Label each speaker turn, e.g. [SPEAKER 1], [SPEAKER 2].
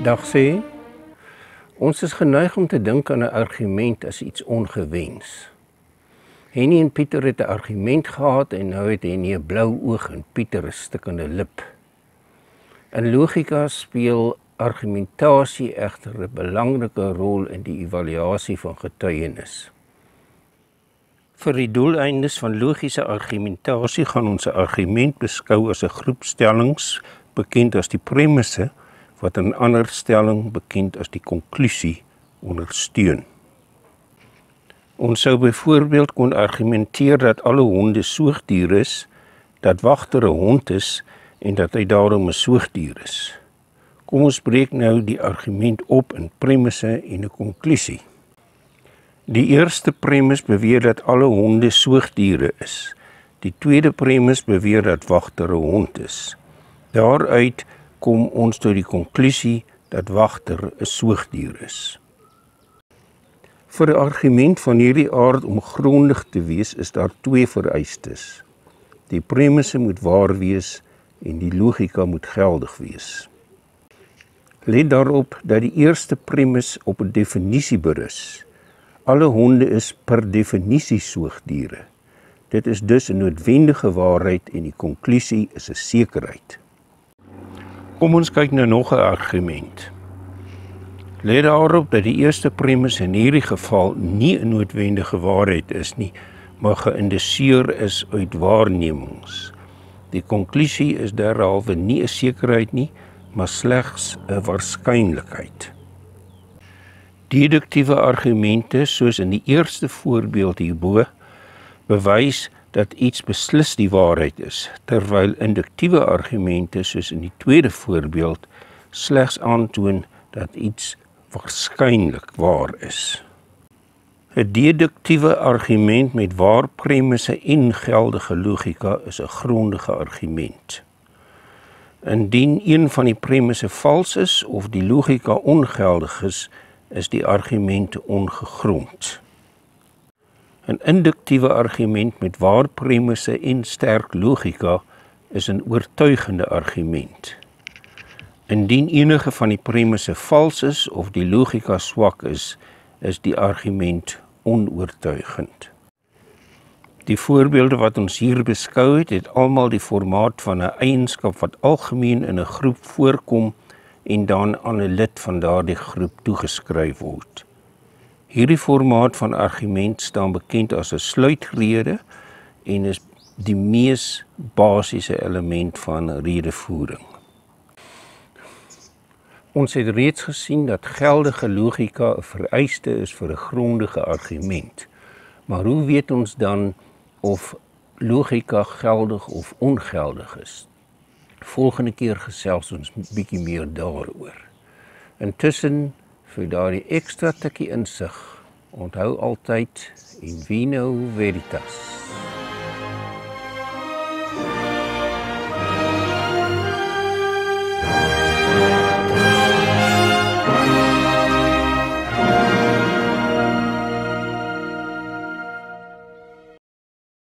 [SPEAKER 1] Dag sê, ons is geneig om te dink aan 'n argument as iets ongewens. Henny en Pieter het 'n argument gehad en nou het Henny 'n blou oog en Pieter 'n stikkende lip. In logika speel argumentasie egter 'n belangrike rol in die evaluasie van getuienis. Vir die doeleindes van logiese argumentasie gaan ons 'n argument beskou as 'n groep stellings bekend as die premisse, wat 'n ander stelling bekend as die konklusie ondersteun. Ons sou byvoorbeeld kon argumenteer dat alle honde soogdier is, dat Wagter 'n hond is en dat hy daarom 'n soogdier is. Kom ons breek nou die argument op in premisse en 'n konklusie. Die eerste premis beweer dat alle honde soogdiere is. Die tweede premis beweer dat Wagter 'n hond is. Daaruit kom ons tot die konklusie dat Wagter 'n soogdier is. Vir 'n argument van hierdie aard om grondig te wees, is daar twee vereistes. Die premisse moet waar wees en die logika moet geldig wees. Let daarop dat die eerste premis op 'n definisie berus. Alle honde is per definisie soogdiere. Dit is dus 'n noodwendige waarheid en die konklusie is 'n sekerheid. Kom ons kyk nou nog 'n argument. Let daarop dat die eerste premis in hierdie geval nie 'n noodwendige waarheid is nie, maar geïnduseer is uit waarnemings. Die konklusie is derhalwe nie 'n sekerheid nie, maar slegs 'n waarskynlikheid. Deduktiewe argumente, soos in die eerste voorbeeld hierbo, bewys dat iets beslis die waarheid is, terwyl induktiewe argumente, soos in die tweede voorbeeld, slegs aantoon dat iets waarskynlik waar is. 'n Deduktiewe argument met waar premisse en geldige logika is 'n grondige argument. Indien een van die premisse vals is of die logika ongeldig is die argument ongegrond. 'n Induktiewe argument met waar premisse en sterk logika is 'n oortuigende argument. Indien enige van die premisse vals is of die logika swak is die argument onoortuigend. Die voorbeelde wat ons hier beskou het almal die formaat van 'n eienskap wat algemeen in 'n groep voorkom en dan aan 'n lid van daardie groep toegeskryf word. Hierdie formaat van argument staan bekend as 'n sluitrede en is die mees basiese element van redevoering. Ons het reeds gesien dat geldige logika 'n vereiste is vir 'n grondige argument. Maar hoe weet ons dan of logika geldig of ongeldig is? Volgende keer gesels ons bietjie meer daaroor. Intussen, vir daardie ekstra tikkie insig, onthou altyd in vino veritas.